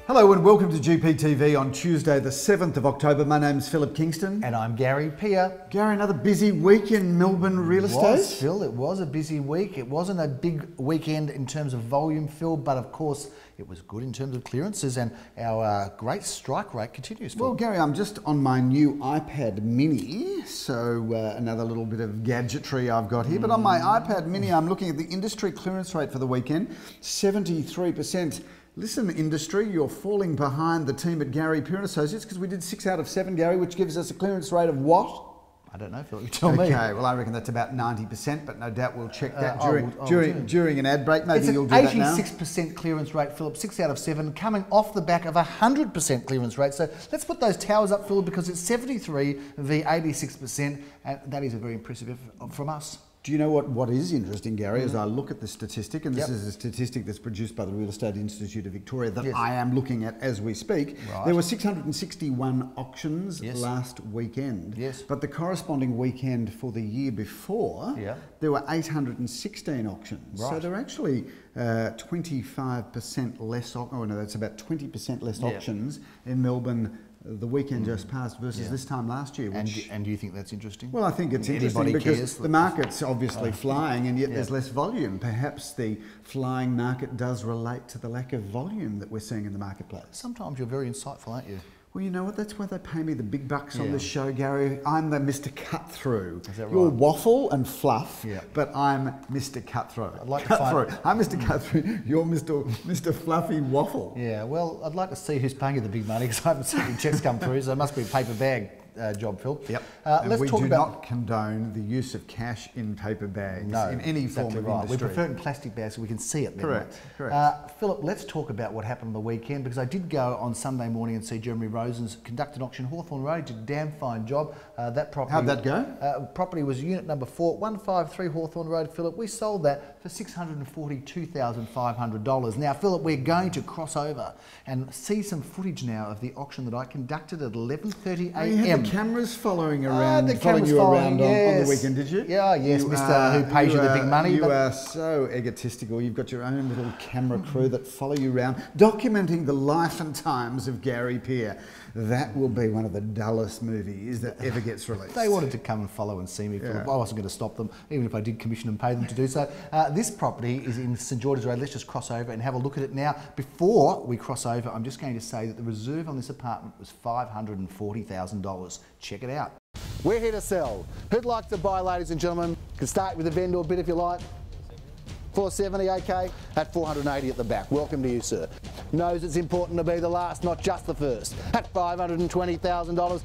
Hello and welcome to GPTV on Tuesday the 7th of October. My name's Phillip Kingston. And I'm Gary Peer. Gary, another busy week in Melbourne real estate. It was, Phil. It was a busy week. It wasn't a big weekend in terms of volume, Phil, but of course it was good in terms of clearances, and our great strike rate continues, Phil. Well, Gary, I'm just on my new iPad mini, so another little bit of gadgetry I've got here. But on my iPad mini, I'm looking at the industry clearance rate for the weekend, 73%. Listen, industry, you're falling behind the team at Gary Peer & Associates because we did 6 out of 7, Gary, which gives us a clearance rate of what? I don't know, Phil. You tell me. Okay, well, I reckon that's about 90%, but no doubt we'll check that during an ad break. Maybe you'll do that now. It's an 86% clearance rate, Philip. 6 out of 7, coming off the back of a 100% clearance rate. So let's put those towers up, Phil, because it's 73 v 86%, and that is a very impressive effort from us. Do you know what is interesting, Gary, as I look at the statistic, and this is a statistic that's produced by the Real Estate Institute of Victoria that I am looking at as we speak. Right. There were 661 auctions last weekend, but the corresponding weekend for the year before, there were 816 auctions. Right. So they're actually 25% less, oh no, that's about 20% less auctions in Melbourne the weekend just passed versus this time last year. Which, and do you think that's interesting? Well, I think it's interesting because the market's obviously flying and yet there's less volume. Perhaps the flying market does relate to the lack of volume that we're seeing in the marketplace. Sometimes you're very insightful, aren't you? Well, you know what? That's why they pay me the big bucks on this show, Gary. I'm the Mr. Cut-Through. Is that right? You're waffle and fluff, but I'm Mr. Cut-Through. I'd like to find... I'm Mr. Cut-Through. You're Mr. Fluffy Waffle. Yeah, well, I'd like to see who's paying you the big money because I haven't seen any checks come through, so it must be a paper bag job, Phil. Yep. Let's we talk do about... not condone the use of cash in paper bags in any form of industry. We prefer it in plastic bags so we can see it. Correct. Philip, let's talk about what happened on the weekend, because I did go on Sunday morning and see Jeremy Rosen's conduct an auction Hawthorn Road. He did a damn fine job. That property. How'd that go? Property was unit number 4, 153 Hawthorn Road, Philip. We sold that for $642,500. Now, Philip, we're going to cross over and see some footage now of the auction that I conducted at 11:30 a.m. You had the cameras following you around on the weekend, did you? Yeah, yes, Mr. Who pays you the big money. You are so egotistical. You've got your own little camera crew that follow you around, documenting the life and times of Gary Peer. That will be one of the dullest movies that ever gets released. They wanted to come and follow and see me, Philip. I wasn't going to stop them, even if I did commission and pay them to do so. This property is in St George's Road. Let's just cross over and have a look at it now. Before we cross over, I'm just going to say that the reserve on this apartment was $540,000. Check it out. We're here to sell. Who'd like to buy, ladies and gentlemen? Can start with the vendor bid if you like. 470, okay? At 480 at the back. Welcome to you, sir. Knows it's important to be the last, not just the first. At $520,000.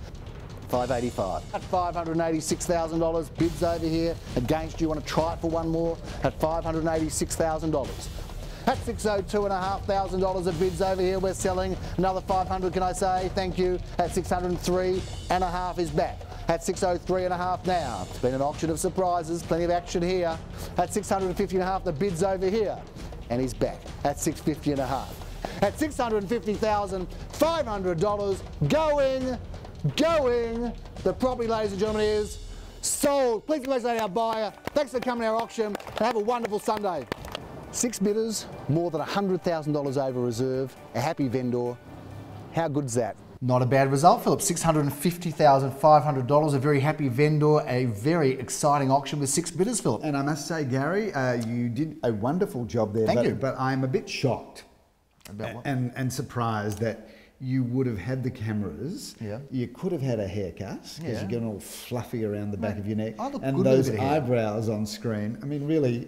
585. At $586,000, bids over here. Against you, want to try it for one more? At $586,000. At $602,500 of bids over here, we're selling. Another 500, can I say? Thank you. At 603.5 is back. At 603.5 now. It's been an auction of surprises, plenty of action here. At 650.5, the bids over here. And he's back at 650.5. At $650,500, going. The property, ladies and gentlemen, is sold. Please congratulate our buyer. Thanks for coming to our auction and have a wonderful Sunday. 6 bidders, more than $100,000 over reserve, a happy vendor. How good's that? Not a bad result, Philip. $650,500, a very happy vendor, a very exciting auction with 6 bidders, Philip. And I must say, Gary, you did a wonderful job there. Thank you. But I'm a bit shocked about what? And surprised that you would have had the cameras. Yeah. You could have had a haircut because you're getting all fluffy around the back of your neck. I look and good those with a bit of hair. eyebrows on screen. I mean, really.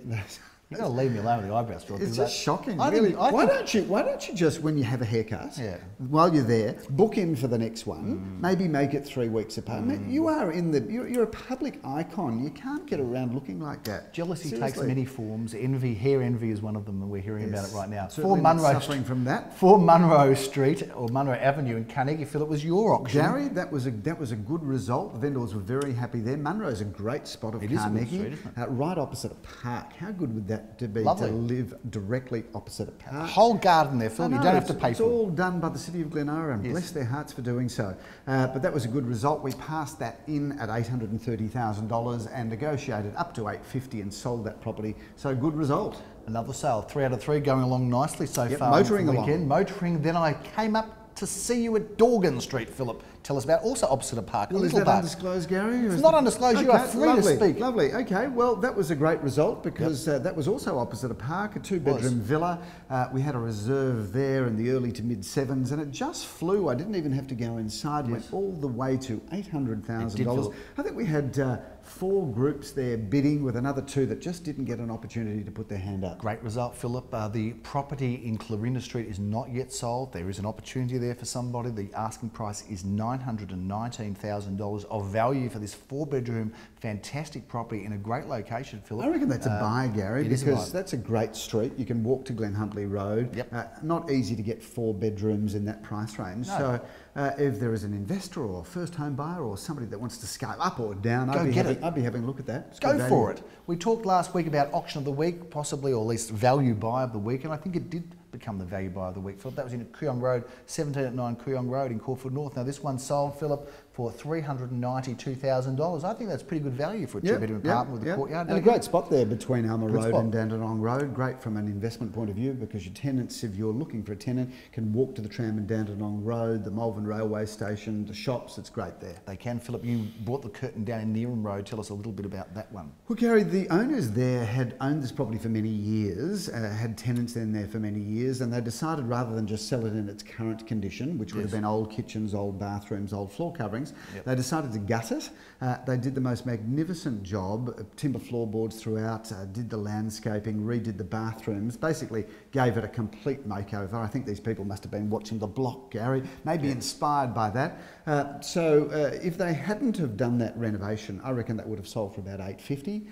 You've got to leave me alone with the eyebrows, Philip. It's just shocking, really. Why don't you just, when you have a haircut, while you're there, book in for the next one, maybe make it 3 weeks apart. You are you're a public icon. You can't get around looking like that. Jealousy takes many forms. Envy, hair envy is one of them, and we're hearing about it right now. Suffering from that. 4 Munro Street, or Munro Avenue in Carnegie, Philip, was your auction. Gary, that was a good result. The vendors were very happy there. Munro's a great spot of Carnegie, a good street, isn't it? right opposite a park. How good would that to live directly opposite a park. Whole garden there, Phil. You don't have to pay for it. It's all done by the City of Glenara, and bless their hearts for doing so. But that was a good result. We passed that in at $830,000 and negotiated up to $850 and sold that property. So good result. Another sale, 3 out of 3, going along nicely so far. Motoring along. Motoring. Then I came up to see you at Dorgan Street, Phillip. Tell us about, also opposite a park. Well, is that undisclosed, Gary? It's not undisclosed. Okay, you are free to speak. Lovely. Okay, well, that was a great result because that was also opposite a park, a 2-bedroom villa. We had a reserve there in the early to mid-7s, and it just flew. I didn't even have to go inside. Went all the way to $800,000. I think we had 4 groups there bidding, with another 2 that just didn't get an opportunity to put their hand up. Great result, Phillip. The property in Clarinda Street is not yet sold. There is an opportunity there for somebody. The asking price is $919,000 of value for this 4-bedroom, fantastic property in a great location, Phillip. I reckon that's a buy, Gary, because that's a great street. You can walk to Glen Huntly Road. Not easy to get 4 bedrooms in that price range. No. So if there is an investor or a first home buyer or somebody that wants to scale up or down, I'd be having a look at that. Go for it. We talked last week about auction of the week, possibly, or at least value buy of the week, and I think it did become the value buy of the week, Phillip. That was in Kooyong Road, 17 at 9 Kooyong Road in Caulfield North. Now this one sold, Phillip, for $392,000. I think that's pretty good value for a 2-bedroom apartment with a courtyard. And a great spot there between Alma Road and Dandenong Road. Great from an investment point of view, because your tenants, if you're looking for a tenant, can walk to the tram in Dandenong Road, the Malvern Railway Station, the shops. It's great there. They can, Phillip. You bought the curtain down in Neeram Road. Tell us a little bit about that one. Well, Gary, the owners there had owned this property for many years, had tenants in there for many years, and they decided, rather than just sell it in its current condition, which would have been old kitchens, old bathrooms, old floor coverings, they decided to gut it. They did the most magnificent job, timber floorboards throughout, did the landscaping, redid the bathrooms, basically gave it a complete makeover. I think these people must have been watching The Block, Gary, maybe inspired by that. So if they hadn't have done that renovation, I reckon that would have sold for about $850.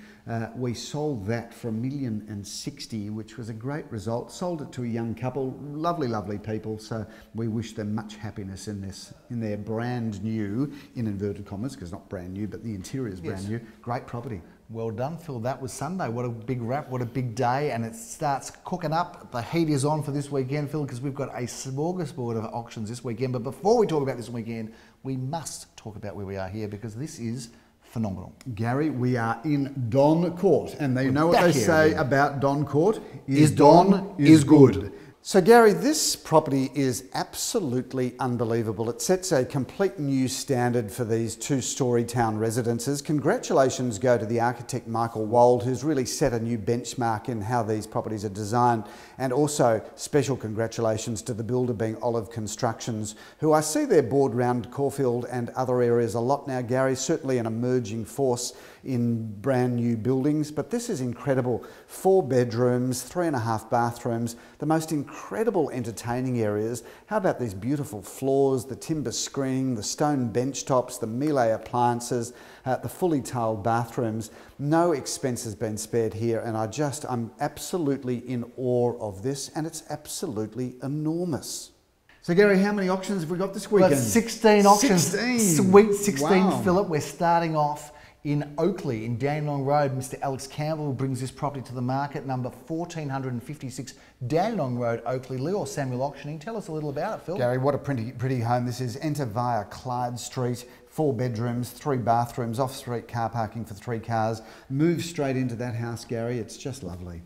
We sold that for $1,060,000, which was a great result. Sold it to a young couple, lovely people. So we wish them much happiness in their brand new, in inverted commas, because not brand new, but the interior is brand new. Great property. Well done, Phil. That was Sunday. What a big wrap, what a big day, and it starts cooking up. The heat is on for this weekend, Phil, because we've got a smorgasbord of auctions this weekend. But before we talk about this weekend, we must talk about where we are here, because this is phenomenal. Gary, we are in Don Court, and they know what they say about Don Court is Don is good. So Gary, this property is absolutely unbelievable. It sets a complete new standard for these 2-storey town residences. Congratulations go to the architect Michael Wold, who's really set a new benchmark in how these properties are designed, and also special congratulations to the builder, being Olive Constructions, who I see their board round Caulfield and other areas a lot now, Gary. Certainly an emerging force in brand new buildings, but this is incredible. 4 bedrooms, 3.5 bathrooms, the most incredible entertaining areas. How about these beautiful floors, the timber screening, the stone bench tops, the Miele appliances, the fully tiled bathrooms. No expense has been spared here, and I'm absolutely in awe of this, and it's absolutely enormous. So Gary, how many auctions have we got this weekend? Well, 16 auctions. 16. Sweet 16, Phillip. We're starting off in Oakley, in Dandenong Road. Mr. Alex Campbell brings this property to the market, number 1456 Dandenong Road, Oakley. Leo Samuel Auctioning. Tell us a little about it, Phil. Gary, what a pretty home this is. Enter via Clyde Street. 4 bedrooms, 3 bathrooms, off-street car parking for 3 cars. Move straight into that house, Gary. It's just lovely.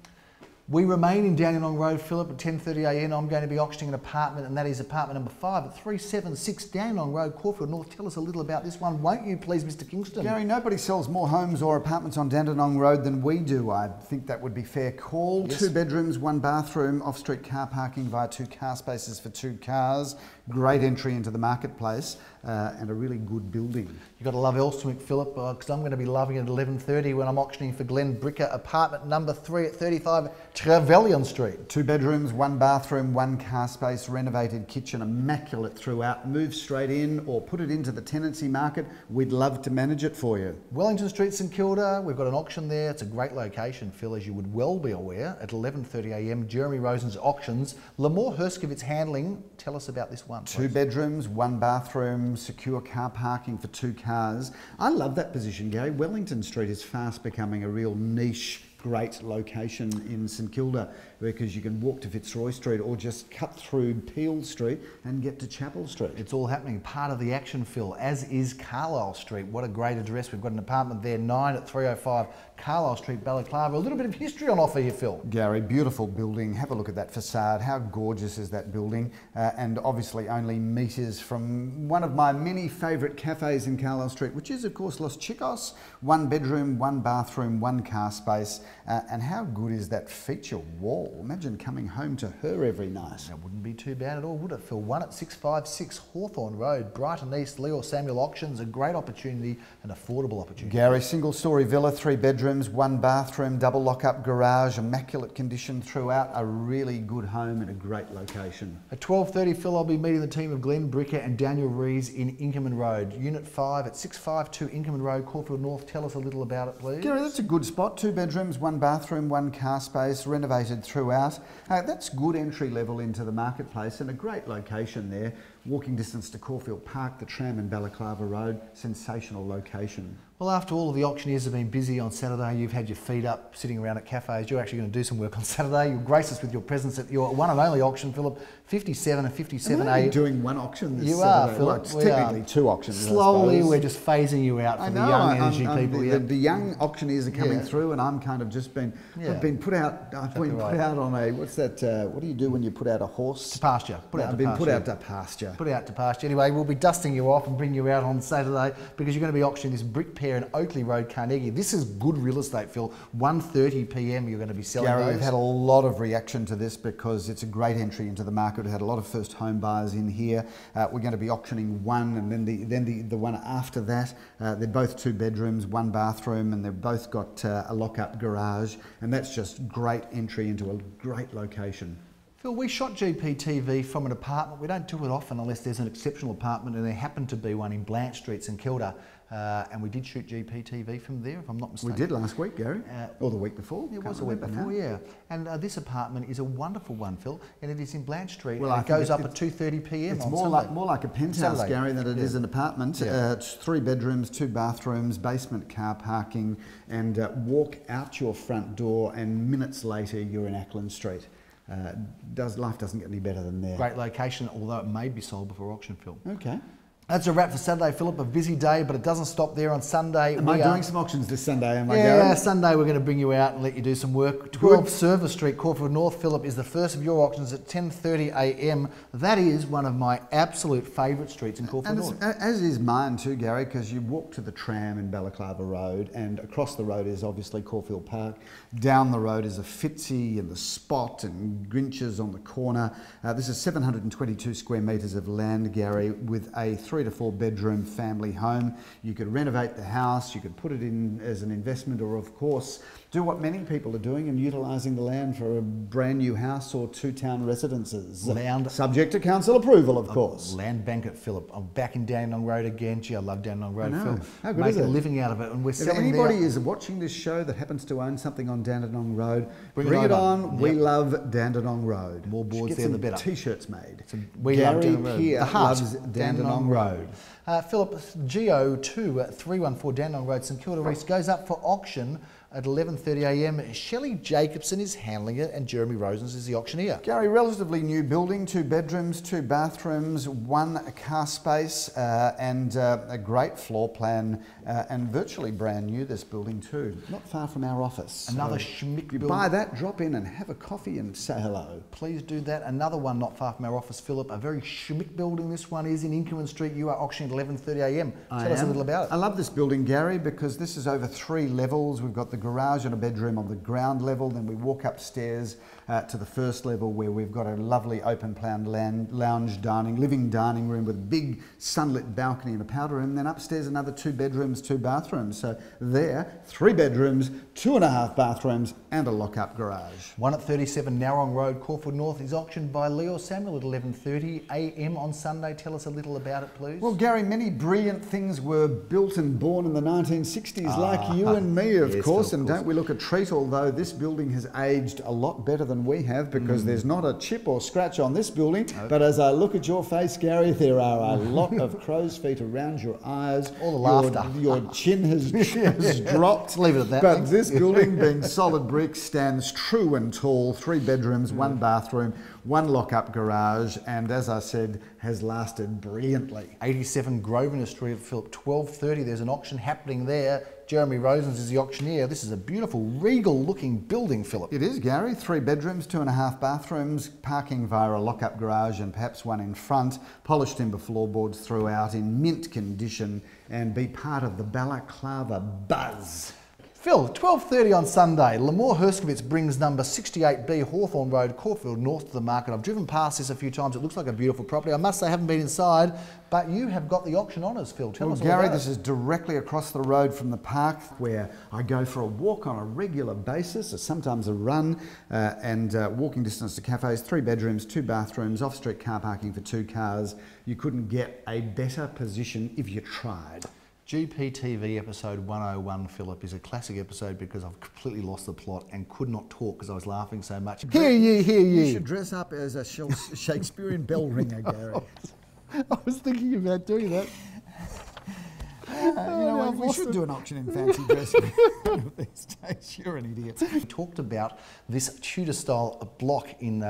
We remain in Dandenong Road, Phillip, at 10:30 a.m. I'm going to be auctioning an apartment, and that is apartment number 5 at 376 Dandenong Road, Caulfield North. Tell us a little about this one, won't you, please, Mr. Kingston? Gary, nobody sells more homes or apartments on Dandenong Road than we do. I think that would be fair call. Yes. 2 bedrooms, 1 bathroom, off-street car parking via 2 car spaces for 2 cars. Great entry into the marketplace, and a really good building. You've got to love Elswick, Phillip, because I'm going to be loving it at 11:30 when I'm auctioning for Glen Bricker, apartment number 3 at 35 Trevelyan Street. 2 bedrooms, 1 bathroom, 1 car space, renovated kitchen, immaculate throughout. Move straight in or put it into the tenancy market. We'd love to manage it for you. Wellington Street, St Kilda, we've got an auction there. It's a great location, Phil, as you would well be aware, at 11:30 a.m. Jeremy Rosen's Auctions. Lamore Herskovitz Handling. Tell us about this one, please. 2 bedrooms, 1 bathroom, secure car parking for 2 cars. I love that position, Gary. Wellington Street is fast becoming a real niche great location in St Kilda because you can walk to Fitzroy Street or just cut through Peel Street and get to Chapel Street. It's all happening, part of the action, Phil, as is Carlisle Street. What a great address. We've got an apartment there, 9 at 305 Carlisle Street, Balaclava. A little bit of history on offer here, Phil. Gary, beautiful building. Have a look at that facade. How gorgeous is that building? And obviously only metres from one of my many favourite cafes in Carlisle Street, which is, of course, Los Chicos. 1 bedroom, 1 bathroom, 1 car space. And how good is that feature wall? Imagine coming home to her every night. That wouldn't be too bad at all, would it, Phil? 1 at 656 Hawthorne Road, Brighton East, Leo Samuel Auctions. A great opportunity, an affordable opportunity. Gary, single-storey villa, 3 bedrooms, 1 bathroom, double lock-up garage, immaculate condition throughout. A really good home in a great location. At 12:30, Phil, I'll be meeting the team of Glenn Bricker and Daniel Rees in Inkerman Road. Unit 5 at 652 Inkerman Road, Caulfield North. Tell us a little about it, please. Gary, that's a good spot. 2 bedrooms, 1 bathroom, 1 car space, renovated throughout. That's good entry level into the marketplace and a great location there. Walking distance to Caulfield Park, the tram and Balaclava Road. Sensational location. Well, after all of the auctioneers have been busy on Saturday, you've had your feet up sitting around at cafes. You're actually going to do some work on Saturday. You'll grace us with your presence at your one and only auction, Phillip, 57 and 57A. I'm doing 1 auction this You Saturday. are, Phillip. Well, it's technically 2 auctions. Slowly, we're just phasing you out for the young energy people. The young auctioneers are coming through, and I'm kind of just been. I've been put out. I've been put out on a. What's that? What do you do when you put out a horse? To pasture. I've been put out to pasture. Put out to pasture. Anyway, we'll be dusting you off and bring you out on Saturday because you're going to be auctioning this brick pair in Oakley Road, Carnegie. This is good real estate, Phil. 1:30 p.m. you're going to be selling Gary, those. we've had a lot of reaction to this because it's a great entry into the market. We've had a lot of first home buyers in here. We're going to be auctioning 1 and then the one after that. They're both 2 bedrooms, 1 bathroom, and they've both got a lock-up garage. And that's just great entry into a great location. Phil, we shot GPTV from an apartment. We don't do it often unless there's an exceptional apartment, and there happened to be one in Blanche Street, St Kilda. And we did shoot GPTV from there, if I'm not mistaken. We did last week, Gary, or the week before. It was the week before, yeah. And this apartment is a wonderful one, Phil, and it is in Blanche Street. Well, and it goes up at 2:30 p.m. It's on more Sunday. more like a penthouse, Saturday. Gary, than it is an apartment. It's 3 bedrooms, 2 bathrooms, basement car parking, and walk out your front door, and minutes later you're in Ackland Street. Life doesn't get any better than there. Great location, although it may be sold before auction, Phil. Okay. That's a wrap for Saturday, Phillip. A busy day, but it doesn't stop there on Sunday. Am I doing some auctions this Sunday? Am I Yeah, going? Sunday we're going to bring you out and let you do some work. 12 Service Street, Caulfield North, Phillip, is the first of your auctions at 10:30 a.m. That is one of my absolute favourite streets in Caulfield North. As is mine too, Gary, because you walk to the tram in Balaclava Road, and across the road is obviously Caulfield Park. Down the road is a Fitzy and the Spot and Grinches on the corner. This is 722 square metres of land, Gary, with a 3 to 4 bedroom family home. You could renovate the house, you could put it in as an investment, or of course do what many people are doing and utilising the land for a brand new house or 2 town residences. Subject to council approval, of course. Land bank at Phillip. I'm back in Dandenong Road again. Gee, I love Dandenong Road. Phil. How good Make is it? a living out of it, and we're selling If anybody is watching this show that happens to own something on Dandenong Road, bring it on. We love Dandenong Road. More boards Get there, some the better. T-shirts made. We love Gary Dandenong Road. here The heart, loves Dandenong Road. Phillip, GO2 314 Dandenong Road, St Kilda East, goes up for auction at 11:30 a.m. Shelley Jacobson is handling it, and Jeremy Rosens is the auctioneer. Gary, relatively new building, 2 bedrooms, 2 bathrooms, 1 car space, and a great floor plan, and virtually brand new, this building too. Not far from our office. Another schmick You building. buy that, drop in and have a coffee and say hello. Please do that. Another one not far from our office, Phillip. A very schmick building. This one is in Inkerman Street. You are auctioning at 11:30 a.m. Tell us a little about it. I love this building, Gary, because this is over 3 levels. We've got the garage and a bedroom on the ground level. Then we walk upstairs to the first level, where we've got a lovely open plan lounge living dining room with a big sunlit balcony and a powder room. Then upstairs another 2 bedrooms, 2 bathrooms. So there, 3 bedrooms, 2.5 bathrooms and a lock-up garage. 1 at 37 Narrong Road, Caulfield North, is auctioned by Leo Samuel at 11:30 a.m. on Sunday. Tell us a little about it, please. Well, Gary, Gary, many brilliant things were built and born in the 1960s, like you and me, of course. And don't we look a treat, although this building has aged a lot better than we have, because there's not a chip or scratch on this building. But as I look at your face, Gary, there are a lot of crow's feet around your eyes. All the laughter. Your chin has dropped. Leave it at that. But this building, being solid brick, stands true and tall. 3 bedrooms, 1 bathroom, 1 lock-up garage, and as I said, has lasted brilliantly. 87 Grosvenor Street, Phillip, 12:30. There's an auction happening there. Jeremy Rosens is the auctioneer. This is a beautiful, regal-looking building, Phillip. It is, Gary. 3 bedrooms, 2.5 bathrooms, parking via a lock-up garage and perhaps one in front, polished timber floorboards throughout, in mint condition, and be part of the Balaclava buzz. Phil, 12:30 on Sunday, Lamore Herskovitz brings number 68B Hawthorne Road, Caulfield North to the market. I've driven past this a few times. It looks like a beautiful property. I must say I haven't been inside, but you have got the auction honours, Phil. Tell us all Gary, about this is directly across the road from the park where I go for a walk on a regular basis, or sometimes a run, and walking distance to cafes. 3 bedrooms, 2 bathrooms, off-street car parking for 2 cars. You couldn't get a better position if you tried. GPTV episode 101, Phillip, is a classic episode because I've completely lost the plot and could not talk because I was laughing so much. Hear ye, hear ye. You should dress up as a Shakespearean bell ringer, Gary. I was thinking about doing that. You know what, we should do an auction in fancy dress these days. You're an idiot. We talked about this Tudor-style block in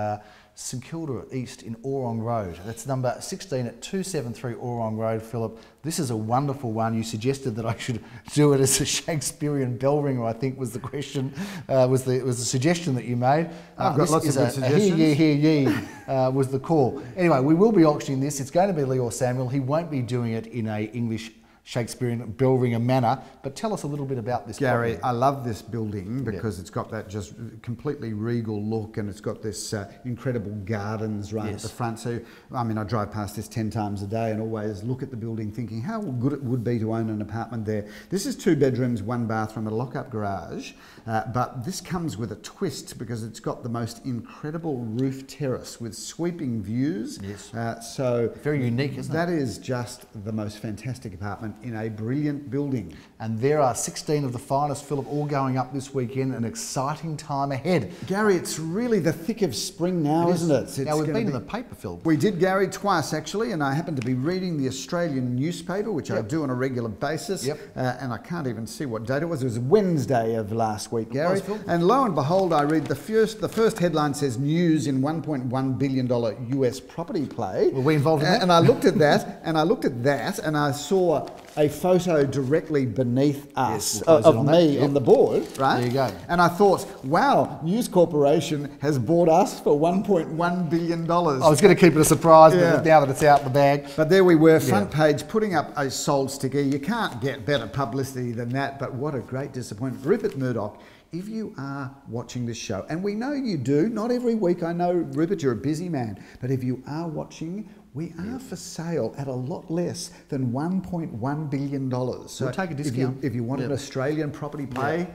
St Kilda East in Orong Road. That's number 16 at 273 Orong Road, Phillip. This is a wonderful one. You suggested that I should do it as a Shakespearean bell ringer, I think was the question, was the suggestion that you made. I've got lots of good suggestions. Hear ye, was the call. Anyway, we will be auctioning this. It's going to be Leo Samuel. He won't be doing it in a English Shakespearean bell ringer manner, but tell us a little bit about this. Gary, I love this building because it's got that just completely regal look, and it's got this incredible gardens right at the front. So, I mean, I drive past this 10 times a day and always look at the building thinking how good it would be to own an apartment there. This is 2 bedrooms, 1 bathroom, a lock-up garage, but this comes with a twist because it's got the most incredible roof terrace with sweeping views. Yes. So very unique, isn't it? That is just the most fantastic apartment in a brilliant building. And there are 16 of the finest, Phillip, all going up this weekend. An exciting time ahead. Gary, it's really the thick of spring now, isn't it? Now, we've been in the paper, Phillip. We did, Gary, twice actually, and I happened to be reading the Australian newspaper, which I do on a regular basis, and I can't even see what date it was. It was Wednesday of last week, Gary. And lo and behold, I read the first headline says news in $1.1 billion US property play. Were we involved in that? And I looked at that, and I saw a photo directly beneath us of me on the board, right? There you go. And I thought, wow, News Corporation has bought us for $1.1 billion. I was going to keep it a surprise, but now that it's out the bag. But there we were, front page, putting up a sold sticker. You can't get better publicity than that, but what a great disappointment. Rupert Murdoch, if you are watching this show, and we know you do, not every week, I know, Rupert, you're a busy man, but if you are watching, we are for sale at a lot less than $1.1 billion. So we'll take a discount. If you want an Australian property play,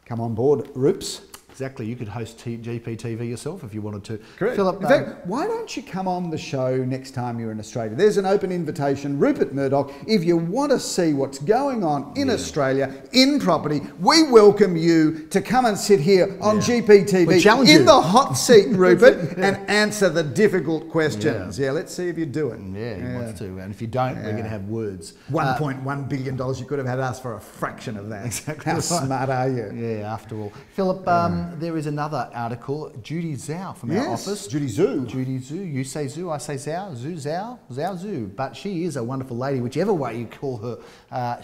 come on board, Rups. Exactly, you could host GPTV yourself if you wanted to. Correct. Phillip, in fact, why don't you come on the show next time you're in Australia? There's an open invitation. Rupert Murdoch, if you want to see what's going on in Australia, in property, we welcome you to come and sit here on GPTV in the hot seat, Rupert, and answer the difficult questions. Yeah, let's see if you do it. Yeah, he wants to. And if you don't, we're going to have words. $1.1 billion, you could have had us for a fraction of that. Exactly. How smart are you? Yeah, after all. Phillip, there is another article, Judy Zhao from our office. Judy Zhu. Judy Zhu. You say Zhu, I say Zhao. Zhu, Zhao, Zhao Zhu. But she is a wonderful lady, whichever way you call her.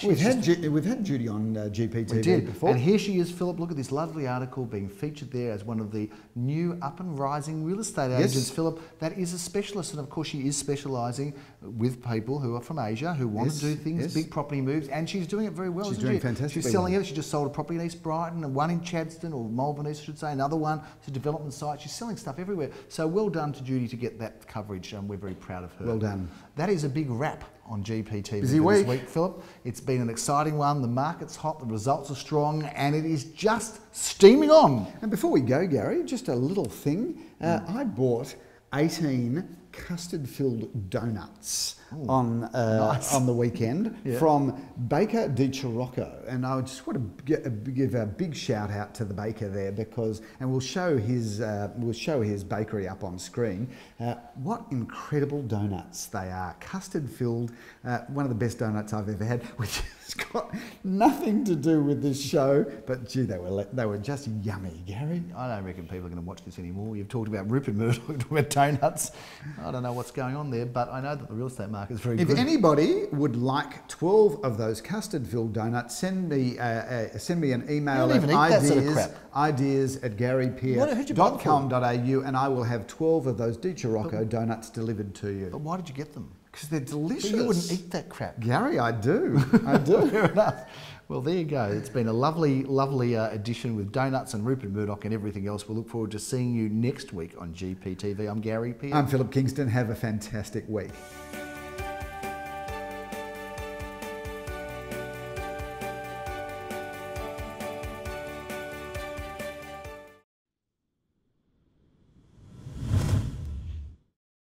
We've had Judy on GPTV before. And here she is, Phillip. Look at this lovely article being featured there as one of the new up and rising real estate agents, Phillip. That is a specialist. And of course, she is specialising with people who are from Asia, who want to do things, big property moves. And she's doing it very well. She's doing fantastic. She's selling it. She just sold a property in East Brighton, and one in Chadstone, or Malvern East, I should say, another one. It's a development site. She's selling stuff everywhere. So well done to Judy to get that coverage. We're very proud of her. Well done. That is a big wrap on GPTV Busy this week, Phillip. It's been an exciting one. The market's hot, the results are strong, and it is just steaming on. And before we go, Gary, just a little thing. I bought 18 custard-filled donuts. on the weekend from Baker di Chirocco, and I just want to give a big shout out to the baker there because, and we'll show his bakery up on screen. What incredible donuts they are, custard filled. One of the best donuts I've ever had, which has got nothing to do with this show, but gee, they were just yummy, Gary. I don't reckon people are going to watch this anymore. You've talked about Rupert Murdoch, you've talked about donuts. I don't know what's going on there, but I know that the real estate market is very good. If anybody would like 12 of those custard-filled donuts, send me an email at ideas@garypearce.com.au, and I will have 12 of those di Chirocco donuts delivered to you. But why did you get them? Because they're delicious. But you wouldn't eat that crap. Gary, I do. I do. Fair enough. Well, there you go. It's been a lovely, lovely edition with donuts and Rupert Murdoch and everything else. We'll look forward to seeing you next week on GPTV. I'm Gary Pearce. I'm Phillip Kingston. Have a fantastic week.